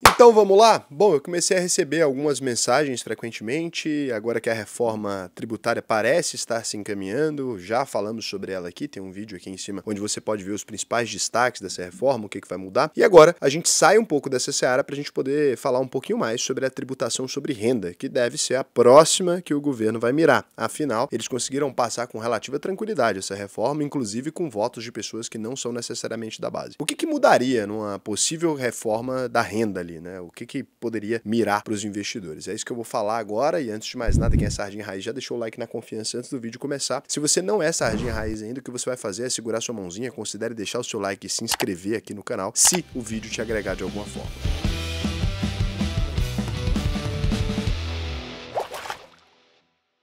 Então vamos lá? Bom, eu comecei a receber algumas mensagens frequentemente, agora que a reforma tributária parece estar se encaminhando, já falamos sobre ela aqui, tem um vídeo aqui em cima onde você pode ver os principais destaques dessa reforma, o que vai mudar. E agora a gente sai um pouco dessa seara para a gente poder falar um pouquinho mais sobre a tributação sobre renda, que deve ser a próxima que o governo vai mirar. Afinal, eles conseguiram passar com relativa tranquilidade essa reforma, inclusive com votos de pessoas que não são necessariamente da base. O que mudaria numa possível reforma da renda ali, né? O que poderia mirar para os investidores? É isso que eu vou falar agora e antes de mais nada, quem é Sardinha Raiz já deixou o like na confiança antes do vídeo começar. Se você não é Sardinha Raiz ainda, o que você vai fazer é segurar sua mãozinha, considere deixar o seu like e se inscrever aqui no canal, se o vídeo te agregar de alguma forma.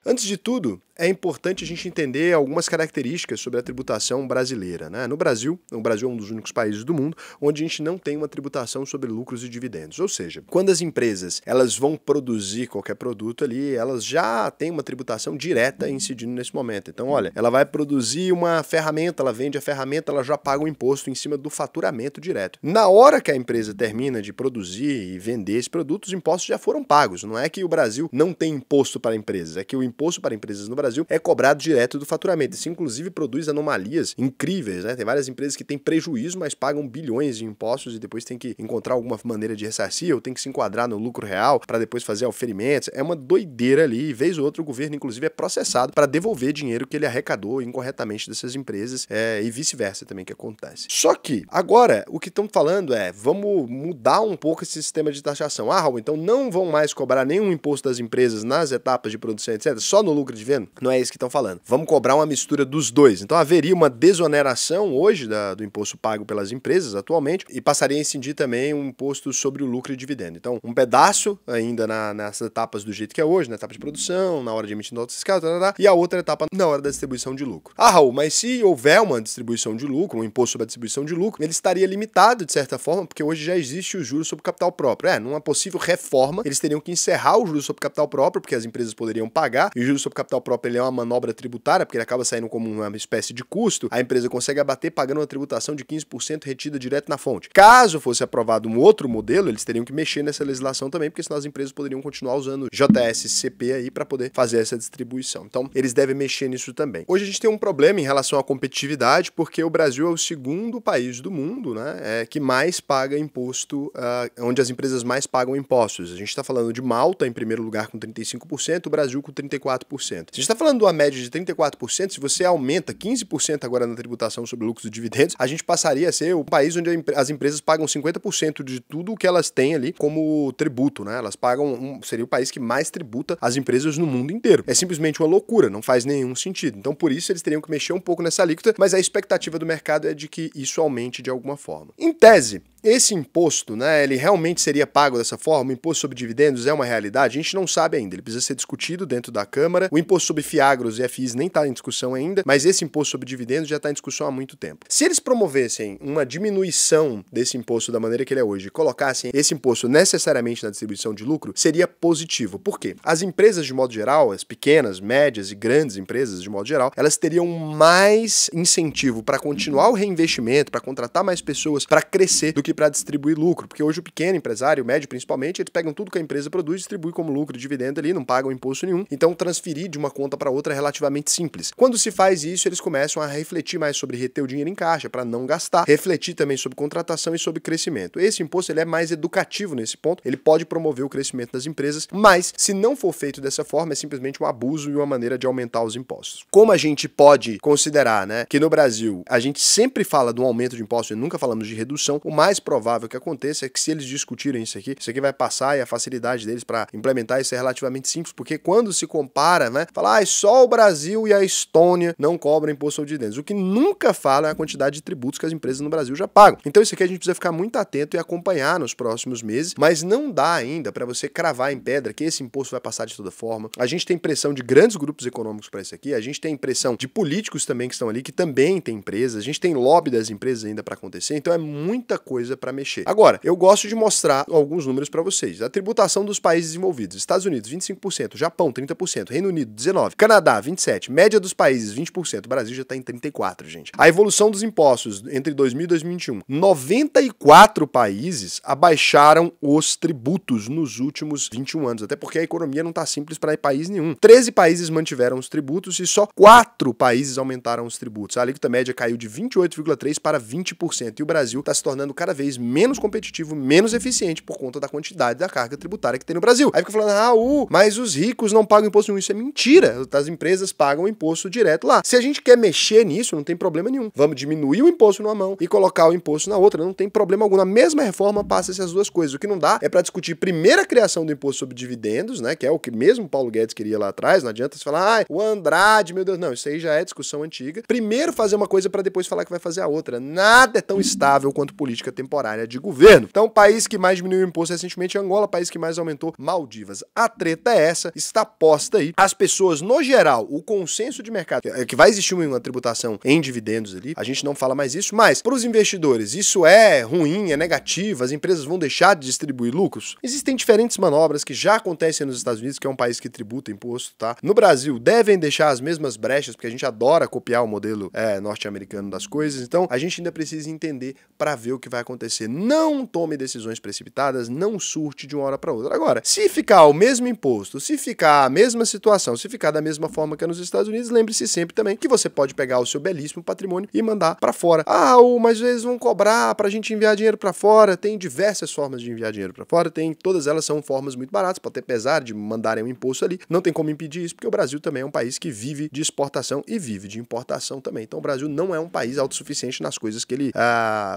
Antes de tudo, é importante a gente entender algumas características sobre a tributação brasileira, né? No Brasil, o Brasil é um dos únicos países do mundo onde a gente não tem uma tributação sobre lucros e dividendos. Ou seja, quando as empresas elas vão produzir qualquer produto ali, elas já têm uma tributação direta incidindo nesse momento. Então, olha, ela vai produzir uma ferramenta, ela vende a ferramenta, ela já paga o imposto em cima do faturamento direto. Na hora que a empresa termina de produzir e vender esse produto, os impostos já foram pagos. Não é que o Brasil não tem imposto para empresas, é que o imposto para empresas no Brasil é cobrado direto do faturamento. Isso, inclusive, produz anomalias incríveis, né? Tem várias empresas que têm prejuízo, mas pagam bilhões de impostos e depois tem que encontrar alguma maneira de ressarcir ou tem que se enquadrar no lucro real para depois fazer auferimentos. É uma doideira ali. E vez ou outra o governo, inclusive, é processado para devolver dinheiro que ele arrecadou incorretamente dessas empresas e vice-versa também que acontece. Só que, agora, o que estão falando é, vamos mudar um pouco esse sistema de taxação. Ah, Raul, então não vão mais cobrar nenhum imposto das empresas nas etapas de produção, etc., só no lucro de venda? Não é isso que estão falando. Vamos cobrar uma mistura dos dois. Então haveria uma desoneração hoje do imposto pago pelas empresas atualmente e passaria a incidir também um imposto sobre o lucro e dividendo. Então, um pedaço ainda nessas etapas do jeito que é hoje, na etapa de produção, na hora de emitir nota fiscal, e a outra etapa na hora da distribuição de lucro. Ah, Raul, mas se houver uma distribuição de lucro, um imposto sobre a distribuição de lucro, ele estaria limitado de certa forma, porque hoje já existe o juros sobre capital próprio. Numa possível reforma, eles teriam que encerrar o juros sobre capital próprio, porque as empresas poderiam pagar, e o juros sobre capital próprio ele é uma manobra tributária, porque ele acaba saindo como uma espécie de custo, a empresa consegue abater pagando uma tributação de 15% retida direto na fonte. Caso fosse aprovado um outro modelo, eles teriam que mexer nessa legislação também, porque senão as empresas poderiam continuar usando JSCP aí para poder fazer essa distribuição. Então, eles devem mexer nisso também. Hoje a gente tem um problema em relação à competitividade, porque o Brasil é o segundo país do mundo, né, que mais paga imposto, onde as empresas mais pagam impostos. A gente está falando de Malta, em primeiro lugar, com 35%, o Brasil com 34%. Se a gente está falando de uma média de 34%, se você aumenta 15% agora na tributação sobre lucros e dividendos, a gente passaria a ser o país onde as empresas pagam 50% de tudo o que elas têm ali como tributo, né? Elas pagam, seria o país que mais tributa as empresas no mundo inteiro. É simplesmente uma loucura, não faz nenhum sentido. Então, por isso, eles teriam que mexer um pouco nessa alíquota, mas a expectativa do mercado é de que isso aumente de alguma forma. Em tese, esse imposto, né, ele realmente seria pago dessa forma? O imposto sobre dividendos é uma realidade? A gente não sabe ainda, ele precisa ser discutido dentro da Câmara. O imposto sobre fiagros e FIs nem está em discussão ainda, mas esse imposto sobre dividendos já está em discussão há muito tempo. Se eles promovessem uma diminuição desse imposto da maneira que ele é hoje, colocassem esse imposto necessariamente na distribuição de lucro, seria positivo. Por quê? As empresas, de modo geral, as pequenas, médias e grandes empresas, de modo geral, elas teriam mais incentivo para continuar o reinvestimento, para contratar mais pessoas, para crescer, do que para distribuir lucro, porque hoje o pequeno empresário, o médio principalmente, eles pegam tudo que a empresa produz, distribui como lucro e dividendo ali, não pagam imposto nenhum, então transferir de uma conta para outra é relativamente simples. Quando se faz isso, eles começam a refletir mais sobre reter o dinheiro em caixa, para não gastar, refletir também sobre contratação e sobre crescimento. Esse imposto ele é mais educativo nesse ponto, ele pode promover o crescimento das empresas, mas se não for feito dessa forma, é simplesmente um abuso e uma maneira de aumentar os impostos. Como a gente pode considerar, né, que no Brasil a gente sempre fala de um aumento de impostos e nunca falamos de redução, o mais provável que aconteça é que se eles discutirem isso aqui vai passar e a facilidade deles para implementar isso é relativamente simples, porque quando se compara, né, fala, só o Brasil e a Estônia não cobram imposto sobre dividendos. O que nunca fala é a quantidade de tributos que as empresas no Brasil já pagam. Então isso aqui a gente precisa ficar muito atento e acompanhar nos próximos meses, mas não dá ainda para você cravar em pedra que esse imposto vai passar de toda forma. A gente tem pressão de grandes grupos econômicos para isso aqui, a gente tem pressão de políticos também que estão ali, que também tem empresas, a gente tem lobby das empresas ainda para acontecer, então é muita coisa coisa para mexer. Agora, eu gosto de mostrar alguns números para vocês. A tributação dos países desenvolvidos: Estados Unidos 25%, Japão 30%, Reino Unido 19%, Canadá 27%, média dos países 20%, o Brasil já está em 34%, gente. A evolução dos impostos entre 2000 e 2021: 94 países abaixaram os tributos nos últimos 21 anos, até porque a economia não está simples para país nenhum. 13 países mantiveram os tributos e só 4 países aumentaram os tributos. A alíquota média caiu de 28,3% para 20%, e o Brasil está se tornando cada vez menos competitivo, menos eficiente por conta da quantidade da carga tributária que tem no Brasil. Aí fica falando: Raul, mas os ricos não pagam imposto nenhum. Isso é mentira. As empresas pagam imposto direto lá. Se a gente quer mexer nisso, não tem problema nenhum. Vamos diminuir o imposto numa mão e colocar o imposto na outra. Não tem problema algum. Na mesma reforma passa essas duas coisas. O que não dá é para discutir primeiro a criação do imposto sobre dividendos, né, que é o que mesmo Paulo Guedes queria lá atrás. Não adianta você falar: o Andrade, meu Deus. Não, isso aí já é discussão antiga. Primeiro fazer uma coisa para depois falar que vai fazer a outra. Nada é tão estável quanto política temporária de governo. Então, o país que mais diminuiu o imposto recentemente é Angola, país que mais aumentou, Maldivas. A treta é essa, está posta aí. As pessoas, no geral, o consenso de mercado é que vai existir uma tributação em dividendos ali, a gente não fala mais isso, mas para os investidores isso é ruim, é negativo, as empresas vão deixar de distribuir lucros? Existem diferentes manobras que já acontecem nos Estados Unidos, que é um país que tributa imposto, tá? No Brasil, devem deixar as mesmas brechas, porque a gente adora copiar o modelo norte-americano das coisas, então a gente ainda precisa entender para ver o que vai acontecer. Não tome decisões precipitadas, não surte de uma hora para outra. Agora, se ficar o mesmo imposto, se ficar a mesma situação, se ficar da mesma forma que é nos Estados Unidos, lembre-se sempre também que você pode pegar o seu belíssimo patrimônio e mandar para fora. Ah, mas eles vão cobrar pra gente enviar dinheiro para fora. Tem diversas formas de enviar dinheiro para fora, todas elas são formas muito baratas, pode ter pesar de mandarem um imposto ali. Não tem como impedir isso, porque o Brasil também é um país que vive de exportação e vive de importação também. Então o Brasil não é um país autossuficiente nas coisas que ele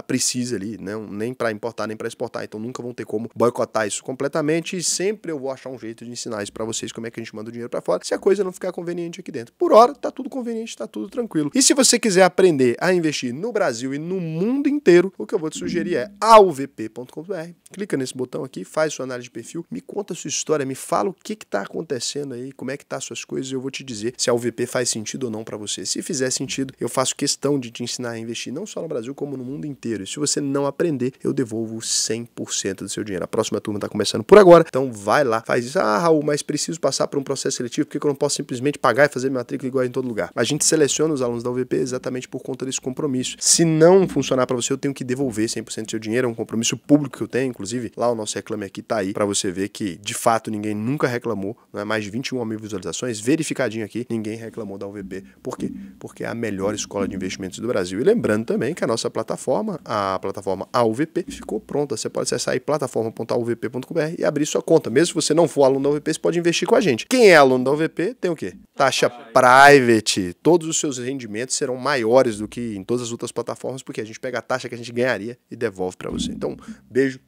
precisa ali, não, nem para importar, nem para exportar. Então nunca vão ter como boicotar isso completamente, e sempre eu vou achar um jeito de ensinar isso para vocês, como é que a gente manda o dinheiro para fora, se a coisa não ficar conveniente aqui dentro. Por hora, tá tudo conveniente, tá tudo tranquilo. E se você quiser aprender a investir no Brasil e no mundo inteiro, o que eu vou te sugerir é auvp.com.br. Clica nesse botão aqui, faz sua análise de perfil, me conta a sua história, me fala o que tá acontecendo aí, como é que tá as suas coisas, e eu vou te dizer se a UVP faz sentido ou não para você. Se fizer sentido, eu faço questão de te ensinar a investir não só no Brasil, como no mundo inteiro. E se você não aprender, eu devolvo 100% do seu dinheiro. A próxima turma tá começando por agora, então vai lá, faz isso. Ah, Raul, mas preciso passar por um processo seletivo, porque eu não posso simplesmente pagar e fazer minha matrícula igual em todo lugar. A gente seleciona os alunos da UVP exatamente por conta desse compromisso. Se não funcionar para você, eu tenho que devolver 100% do seu dinheiro, é um compromisso público que eu tenho, inclusive, lá o nosso Reclame Aqui tá aí, para você ver que, de fato, ninguém nunca reclamou, não é? Mais de 21 mil visualizações, verificadinho aqui, ninguém reclamou da UVP. Por quê? Porque é a melhor escola de investimentos do Brasil. E lembrando também que a nossa plataforma, a plataforma AUVP, ficou pronta. Você pode acessar aí plataforma.auvp.com.br e abrir sua conta. Mesmo se você não for aluno da UVP, você pode investir com a gente. Quem é aluno da UVP tem o quê? Taxa private. Todos os seus rendimentos serão maiores do que em todas as outras plataformas, porque a gente pega a taxa que a gente ganharia e devolve para você. Então, beijo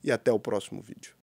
e até o próximo vídeo.